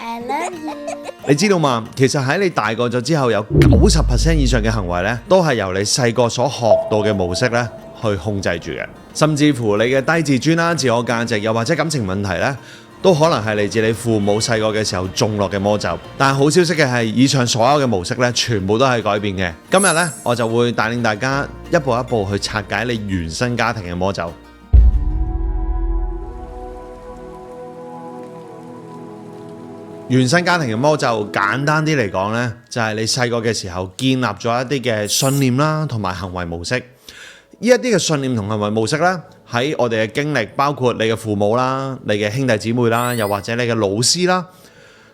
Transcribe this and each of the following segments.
I love you。你知道嘛？其實喺你大個咗之後，有90% 以上嘅行為呢，都係由你細個所學到嘅模式呢去控制住嘅。甚至乎你嘅低自尊啦、自我價值，又或者感情問題呢，都可能係嚟自你父母細個嘅時候種落嘅魔咒。但係好消息嘅係，以上所有嘅模式呢，全部都係改變嘅。今日呢，我就會帶領大家一步一步去拆解你原生家庭嘅魔咒。原生家庭嘅魔咒，簡單啲嚟講呢，就係你細個嘅時候建立咗一啲嘅信念啦，同埋行為模式。呢一啲嘅信念同行為模式呢，喺我哋嘅經歷，包括你嘅父母啦、你嘅兄弟姊妹啦，又或者你嘅老師啦，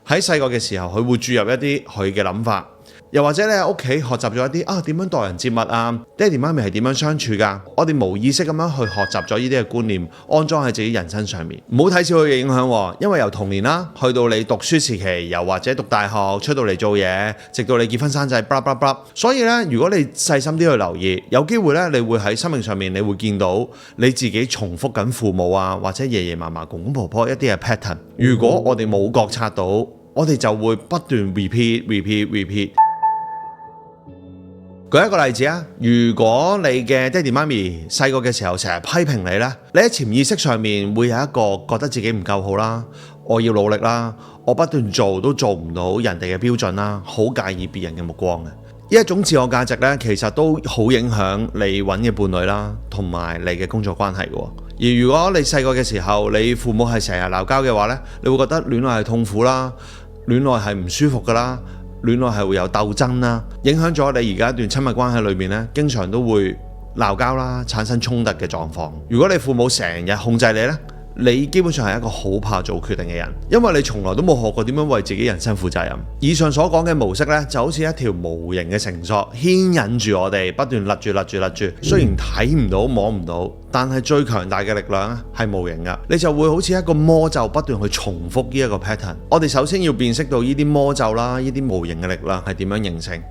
喺細個嘅時候，佢會注入一啲佢嘅諗法。又或者你喺屋企學習咗一啲點樣待人接物啊，爹哋媽咪係點樣相處㗎？我哋無意識咁樣去學習咗呢啲嘅觀念，安裝喺自己人生上面。唔好睇小佢嘅影響，因為由童年啦，去到你讀書時期，又或者讀大學出到嚟做嘢，直到你結婚生仔，blah blah blah。所以咧，如果你細心啲去留意，有機會咧，你會喺生命上面，你會見到你自己重複緊父母啊，或者爺爺嫲嫲、公公婆婆一啲嘅 pattern。如果我哋冇覺察到，我哋就會不斷 repeat。舉一個例子啊，如果你嘅爹哋媽咪細個嘅時候成日批評你呢，你喺潛意識上面會有一個覺得自己唔夠好啦，我要努力啦，我不斷做都做唔到人哋嘅標準啦，好介意別人嘅目光嘅。呢一種自我價值呢，其實都好影響你揾嘅伴侶啦，同埋你嘅工作關係嘅。而如果你細個嘅時候，你父母係成日鬧交嘅話呢，你會覺得戀愛係痛苦啦，戀愛係唔舒服噶啦。戀愛係會有鬥爭啦，影響咗你而家一段親密關係裏面呢，經常都會鬧交啦，產生衝突嘅狀況。如果你父母成日控制你呢，你基本上係一個好怕做決定嘅人，因為你從來都冇學過點樣為自己人生負責任。以上所講嘅模式呢，就好似一條無形嘅繩索，牽引住我哋不斷勒住。雖然睇唔到摸唔到，但係最強大嘅力量咧係無形噶，你就會好似一個魔咒不斷去重複呢一個 pattern。我哋首先要辨識到呢啲魔咒啦，呢啲無形嘅力量係點樣形成，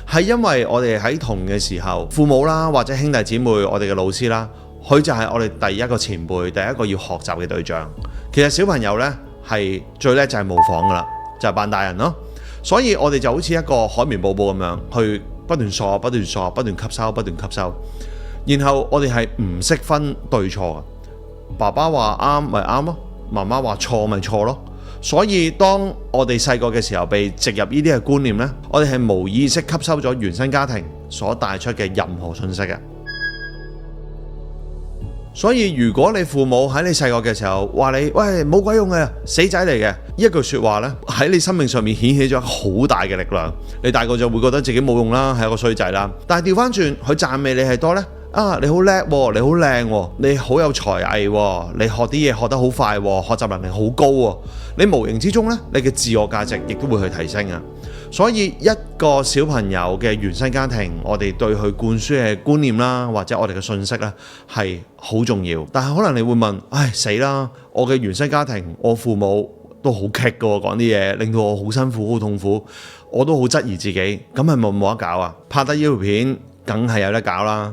係因為我哋喺童嘅時候，父母啦或者兄弟姊妹，我哋嘅老師啦，佢就係我哋第一個前輩，第一個要學習嘅對象。其實小朋友呢係最叻就係模仿噶啦，就係扮大人咯。所以我哋就好似一個海綿寶寶咁樣，去不斷索、不斷吸收。然後我哋係唔識分對錯嘅，爸爸話啱咪啱咯，媽媽話錯咪錯咯。所以當我哋細個嘅時候被植入呢啲嘅觀念呢，我哋係無意識吸收咗原生家庭所帶出嘅任何信息嘅。所以如果你父母喺你細個嘅時候話你喂冇鬼用嘅死仔嚟嘅，呢一句說話呢，喺你生命上面顯起咗好大嘅力量，你大個就會覺得自己冇用啦，係一個衰仔啦。但係調翻轉，佢讚美你係多呢。你好叻喎，你好靚喎，你好有才藝喎，你學啲嘢學得好快喎，學習能力好高喎，你無形之中呢，你嘅自我價值亦都會去提升啊。所以一個小朋友嘅原生家庭，我哋對佢灌輸嘅觀念啦，或者我哋嘅信息呢，係好重要。但係可能你會問，唉死啦！我嘅原生家庭，我父母都好棘㗎喎，講啲嘢令到我好辛苦、好痛苦，我都好質疑自己，咁係咪冇得搞啊？拍得呢條片，梗係有得搞啦！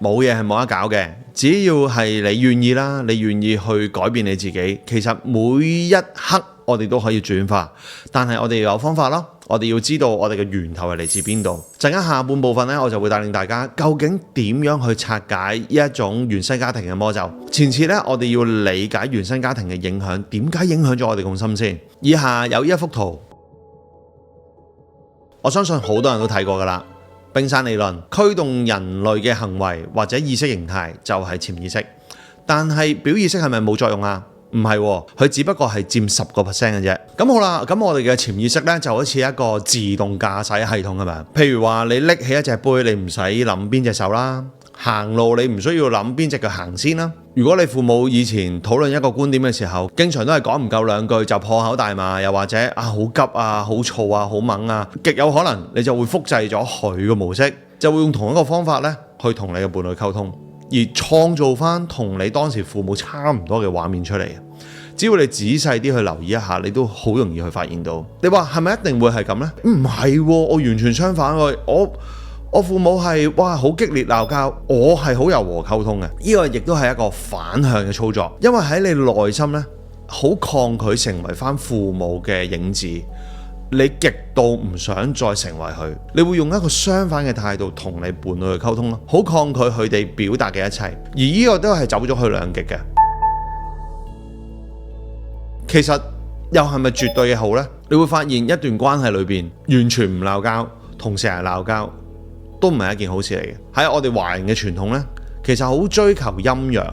冇嘢係冇得搞嘅，只要係你願意啦，你願意去改變你自己，其實每一刻我哋都可以轉化，但係我哋有方法咯，我哋要知道我哋嘅源頭係嚟自邊度。陣間下半部分呢，我就會帶領大家究竟點樣去拆解呢一種原生家庭嘅魔咒。前次呢，我哋要理解原生家庭嘅影響，點解影響咗我哋咁深先。以下有一幅圖，我相信好多人都睇過㗎啦。冰山理論驅動人類嘅行為或者意識形態就係潛意識，但係表意識係咪冇作用啊？唔係喎，佢只不過係佔10% 嘅啫。咁好啦，咁我哋嘅潛意識呢就好似一個自動駕駛系統咁樣。譬如話你拎起一隻杯，你唔使諗邊隻手啦；行路你唔需要諗邊隻腳行先啦。如果你父母以前討論一個觀點嘅時候，經常都係講唔夠兩句就破口大罵，又或者好急啊、好燥啊、好猛啊，極有可能你就會複製咗佢嘅模式，就會用同一個方法呢去同你嘅伴侶溝通，而創造翻同你當時父母差唔多嘅畫面出嚟。只要你仔細啲去留意一下，你都好容易去發現到。你話係咪一定會係咁呢？唔係喎，我完全相反喎，我父母係好激烈鬧交，我係好柔和溝通嘅。呢個亦都係一個反向嘅操作，因為喺你內心呢，好抗拒成為翻父母嘅影子，你極度唔想再成為佢，你會用一個相反嘅態度同你伴侶去溝通咯，好抗拒佢哋表達嘅一切，而呢個都係走咗去兩極嘅。其實又係咪絕對嘅好呢？你會發現一段關係裏邊完全唔鬧交，同成日鬧交都唔係一件好事嚟嘅。喺我哋華人嘅傳統呢，其實好追求陰陽，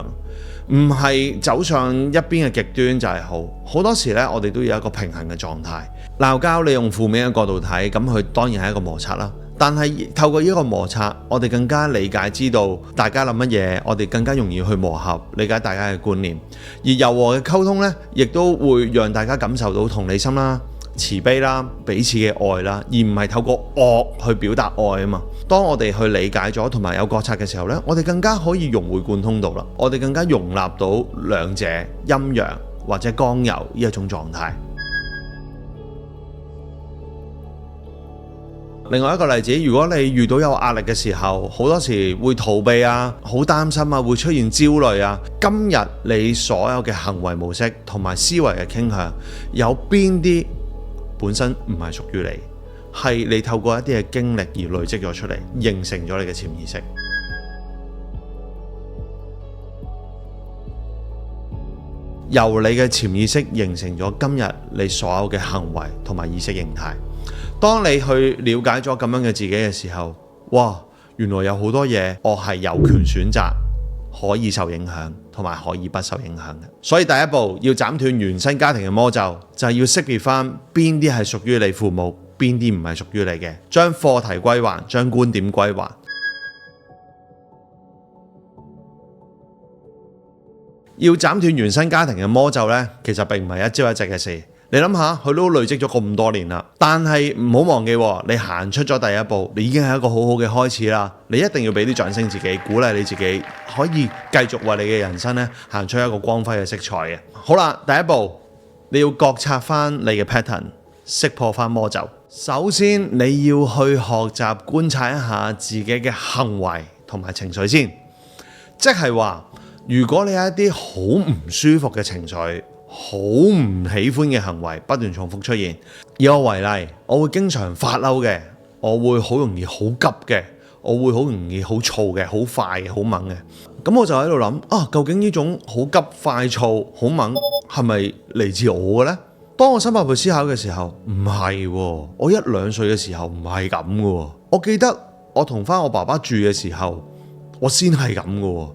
唔係走上一邊嘅極端就係好。好多時呢，我哋都要有一個平衡嘅狀態。鬧交你用負面嘅角度睇，咁佢當然係一個摩擦啦。但係透過呢個摩擦，我哋更加理解知道大家諗乜嘢，我哋更加容易去磨合，理解大家嘅觀念。而柔和嘅溝通呢，亦都會讓大家感受到同理心啦、慈悲啦、彼此嘅愛啦，而唔係透過惡去表達愛啊嘛。當我哋去理解咗同埋有覺察嘅時候呢，我哋更加可以融會貫通到啦，我哋更加容納到兩者陰陽或者剛柔呢一種狀態。另外一個例子，如果你遇到有壓力嘅時候，好多時會逃避啊，好擔心啊，會出現焦慮啊。今日你所有嘅行為模式同埋思維嘅傾向，有邊啲本身唔係屬於你，係你透過一啲嘅經歷而累積咗出嚟，形成咗你嘅潛意識。由你嘅潛意識形成咗今日你所有嘅行為同埋意識形態。當你去了解咗咁樣嘅自己嘅時候，哇，原來有好多嘢我係有權選擇可以受影響同埋可以不受影響嘅。所以第一步要斬斷原生家庭嘅魔咒，就係要識別翻邊啲係屬於你父母，邊啲唔係屬於你嘅，將課題歸還，將觀點歸還。要斬斷原生家庭嘅魔咒呢，其實並唔係一朝一夕嘅事。你諗下，佢都累積咗咁多年啦，但係唔好忘記，你行出咗第一步，你已經係一個好好嘅開始啦。你一定要俾啲掌聲自己，鼓勵你自己，可以繼續為你嘅人生咧行出一個光輝嘅色彩嘅。好啦，第一步你要覺察翻你嘅 pattern， 識破翻魔咒。首先你要去學習觀察一下自己嘅行為同埋情緒先，即係話如果你有一啲好唔舒服嘅情緒，好唔喜歡嘅行為不斷重複出現，以我為例，我會經常發嬲嘅，我會好容易好急嘅，我會好容易好燥嘅，好快嘅，好猛嘅。咁我就喺度諗啊，究竟呢種好急、快、燥、好猛係咪嚟自我嘅呢？當我深入去思考嘅時候，唔係喎，我1、2歲嘅時候唔係咁嘅喎。我記得我同翻我爸爸住嘅時候，我先係咁嘅喎。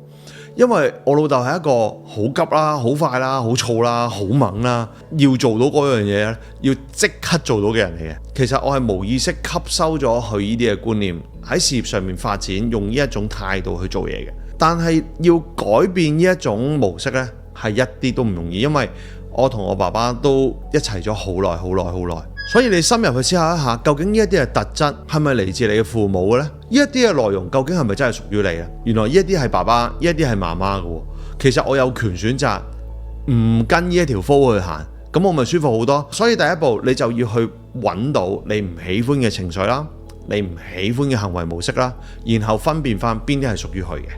因為我老豆係一個好急啦、好快啦、好燥啦、好猛啦，要做到嗰樣嘢咧，要即刻做到嘅人嚟嘅。其實我係無意識吸收咗佢呢啲嘅觀念，喺事業上面發展，用呢一種態度去做嘢嘅。但係要改變呢一種模式呢，係一啲都唔容易，因為我同我爸爸都一齊咗好耐、好耐、好耐。所以你深入去思考一下，究竟呢一啲嘅特質係咪嚟自你嘅父母嘅呢？呢一啲嘅內容究竟係咪真係屬於你啊？原來呢一啲係爸爸，呢一啲係媽媽嘅。其實我有權選擇唔跟呢一條 flow 去行，咁我咪舒服好多。所以第一步你就要去揾到你唔喜歡嘅情緒啦，你唔喜歡嘅行為模式啦，然後分辨翻邊啲係屬於佢嘅。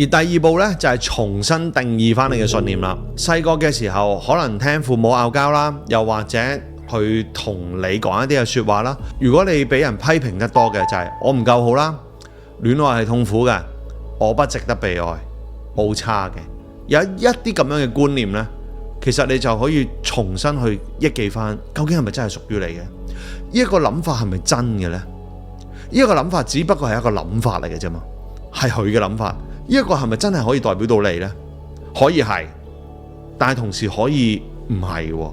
而第二步呢，就係重新定義翻你嘅信念啦。細個嘅時候可能聽父母拗交啦，又或者去同你講一啲嘅説話啦。如果你俾人批評得多嘅，就係我唔夠好啦，戀愛係痛苦嘅，我不值得被愛，好差嘅。有一啲咁樣嘅觀念呢，其實你就可以重新去憶記翻，究竟係咪真係屬於你嘅？呢一個諗法係咪真嘅呢？呢一個諗法只不過係一個諗法嚟嘅啫嘛，係佢嘅諗法。呢一個係咪真係可以代表到你呢？可以係，但係同時可以唔係喎。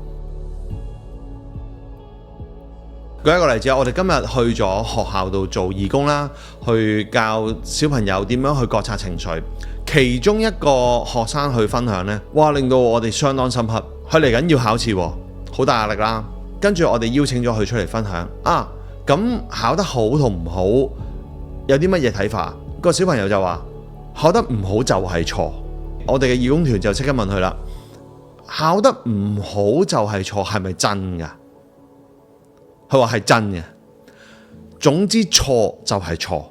舉一個例子，我哋今日去咗學校度做義工啦，去教小朋友點樣去覺察情緒。其中一個學生去分享呢，哇，令到我哋相當深刻。佢嚟緊要考試喎，好大壓力啦。跟住我哋邀請咗佢出嚟分享啊，咁考得好同唔好有啲乜嘢睇法？個小朋友就話：考得唔好就係錯。我哋嘅義工團就即刻問佢啦：考得唔好就係錯，係咪真㗎？佢話係真嘅。總之錯就係錯，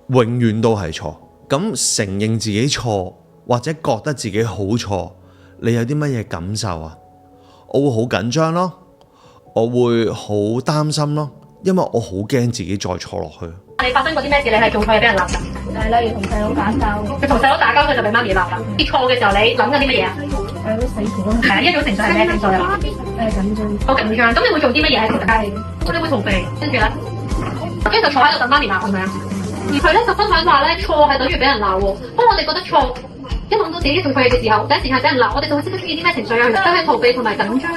永遠都係錯。咁承認自己錯或者覺得自己好錯，你有啲乜嘢感受啊？我會好緊張咯，我會好擔心咯，因為我好驚自己再錯落去。你發生過啲咩事？你係做錯嘢俾人鬧㗎？例如同細佬打交，佢同細佬打交，佢就俾媽咪鬧啦。跌錯嘅時候，你諗緊啲乜嘢啊？都死火。係啊，一種情緒係咩情緒啊？緊張。好緊張。咁你會做啲乜嘢喺度？你會逃避，跟住咧，跟住就坐喺度等媽咪鬧，係咪啊？而佢咧就分享話咧，錯係等於俾人鬧喎。當我哋覺得錯，一諗到自己做錯嘢嘅時候，第一時間俾人鬧，我哋就會識得出現啲咩情緒啊？就係逃避同埋緊張。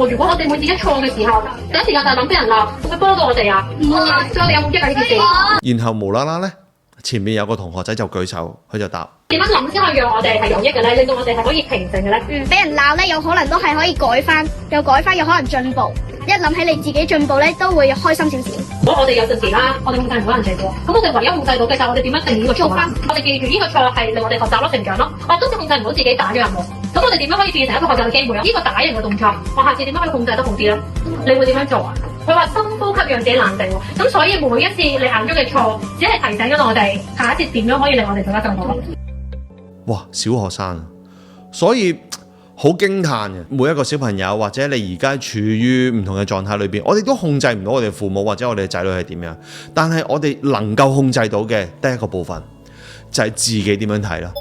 如果我哋每次一錯嘅時候，第一時間就係諗俾人鬧，會唔會幫到我哋啊？唔會。所以我哋有冇益啊呢件事？然後無啦啦咧，前面有個同學仔就舉手，佢就答：點樣諗先可以讓我哋係有益嘅咧？令到我哋係可以平靜嘅咧？俾人鬧咧，有可能都係可以改翻，有可能進步。一諗起你自己進步咧，都會開心少少。如果我哋有陣時啦，我哋控制唔到人哋嘅，咁我哋唯一控制到嘅就係我哋點樣定義呢個錯啦。我哋記住呢個錯係令我哋學習咯、成長咯。我今次控制唔到自己打咗人喎，咁我哋點樣可以變成一個學習嘅機會啊？呢個打人嘅動作，我下次點樣可以控制得好啲咧？你會點樣做啊？佢話深呼吸讓自己冷靜喎，咁所以每一次你行咗嘅錯，只係提醒咗我哋下一次點樣可以令我哋做得更好咯。哇，小學生，所以好驚嘆嘅。每一個小朋友或者你而家處於唔同嘅狀態裏邊，我哋都控制唔到我哋父母或者我哋嘅仔女係點樣，但係我哋能夠控制到嘅第一個部分就係自己點樣睇啦。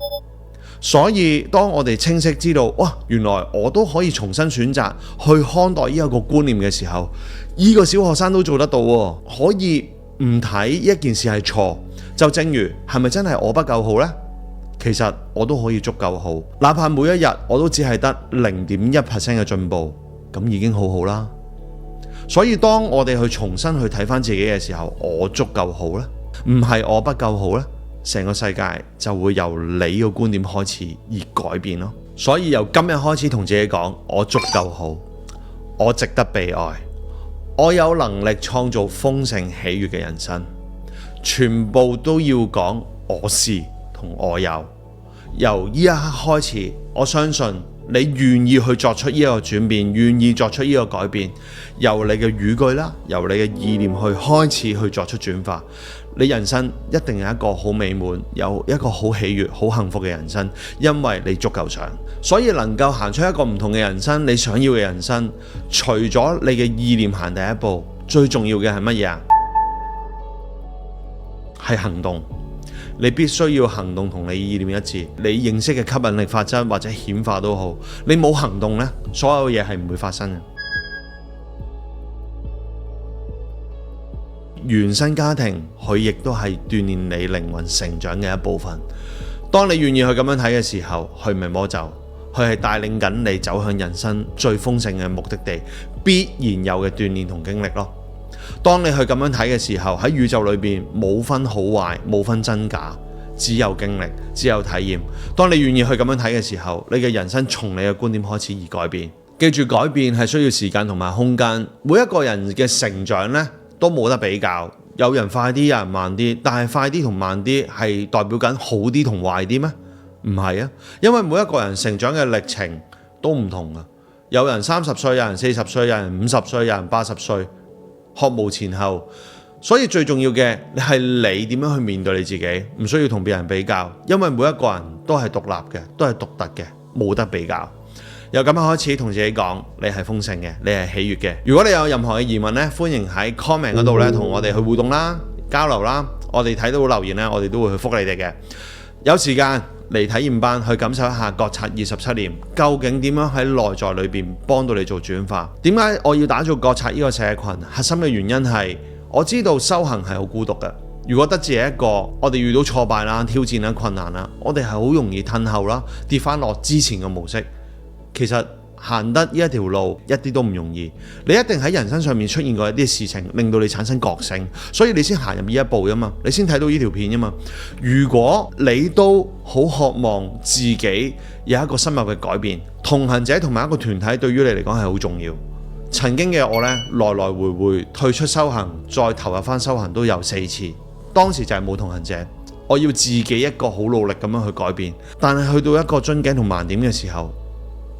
所以當我哋清晰知道，哇，原來我都可以重新選擇去看待呢一個觀念嘅時候，呢個小學生都做得到喎，可以唔睇一件事係錯，就正如係咪真係我不夠好呢？其實我都可以足夠好，哪怕每一日我都只係得0.1% 嘅進步，咁已經好好啦。所以當我哋去重新去睇翻自己嘅時候，我足夠好咧，唔係我不夠好咧，成個世界就會由你個觀點開始而改變咯。所以由今日開始同自己講，我足夠好，我值得被愛，我有能力創造豐盛喜悅嘅人生，全部都要講我是同我有。由呢一刻開始，我相信你願意去作出呢個轉變，願意作出呢個改變，由你嘅語句啦，由你嘅意念去開始去作出轉化，你人生一定有一個好美滿，有一個好喜悅、好幸福嘅人生，因為你足夠想。所以能夠行出一個唔同嘅人生，你想要嘅人生，除咗你嘅意念行第一步，最重要嘅係乜嘢啊？係行動。你必須要行動同你意念一致，你認識嘅吸引力法則或者顯化都好，你冇行動呢，所有嘢係唔會發生嘅。原生家庭佢亦都係鍛鍊你靈魂成長嘅一部分。當你願意去咁樣睇嘅時候，佢唔係魔咒，佢係帶領緊你走向人生最豐盛嘅目的地，必然有嘅鍛鍊同經歷咯。當你去咁樣睇嘅時候，喺宇宙裏邊冇分好壞，冇分真假，只有經歷，只有體驗。當你願意去咁樣睇嘅時候，你嘅人生從你嘅觀點開始而改變。記住，改變係需要時間同埋空間。每一個人嘅成長呢，都冇得比較，有人快啲，有人慢啲，但係快啲同慢啲係代表緊好啲同壞啲咩？唔係啊，因為每一個人成長嘅歷程都唔同啊。有人30歲，有人40歲，有人50歲，有人80歲。學無前後，所以最重要嘅係你點樣去面對你自己，唔需要同別人比較，因為每一個人都係獨立嘅，都係獨特嘅，冇得比較。由今日開始同自己講，你係豐盛嘅，你係喜悅嘅。如果你有任何嘅疑問呢，歡迎喺 comment 嗰度呢同我哋去互動啦、交流啦。我哋睇到留言呢，我哋都會去覆你哋嘅。有時間嚟體驗班去感受一下覺察27年究竟點樣喺內在裏邊幫到你做轉化。點解我要打造覺察呢個社群？核心嘅原因係我知道修行係好孤獨嘅。如果得自己一個，我哋遇到挫敗啦、挑戰啦、困難啦，我哋係好容易褪後啦，跌翻落之前嘅模式。其實行得呢一條路一啲都唔容易，你一定喺人生上面出現過一啲事情，令到你產生覺醒，所以你先行入呢一步噶嘛，你先睇到呢條片噶嘛。如果你都好渴望自己有一個深入嘅改變，同行者同埋一個團體對於你嚟講係好重要。曾經嘅我呢，來來回回退出修行，再投入翻修行都有4次，當時就係冇同行者，我要自己一個好努力咁樣去改變，但係去到一個樽頸同盲點嘅時候，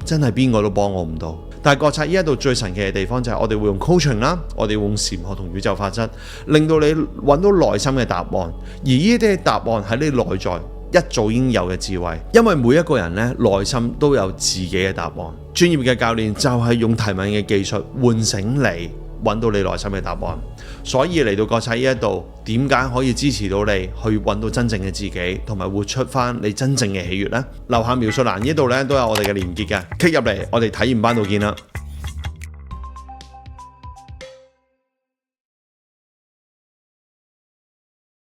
真係邊個都幫我唔到。但係覺察呢一度最神奇嘅地方就係我哋會用 coaching 啦，我哋會用禪學同宇宙法則，令到你揾到內心嘅答案。而呢啲答案喺你內在一早已經有嘅智慧，因為每一個人呢，內心都有自己嘅答案。專業嘅教練就係用提問嘅技術喚醒你，揾到你內心嘅答案。所以嚟到覺察呢一度，點解可以支持到你去揾到真正嘅自己，同埋活出翻你真正嘅喜悅呢？留下描述欄呢度呢，都有我哋嘅連結嘅，click入嚟，我哋體驗班度見啦。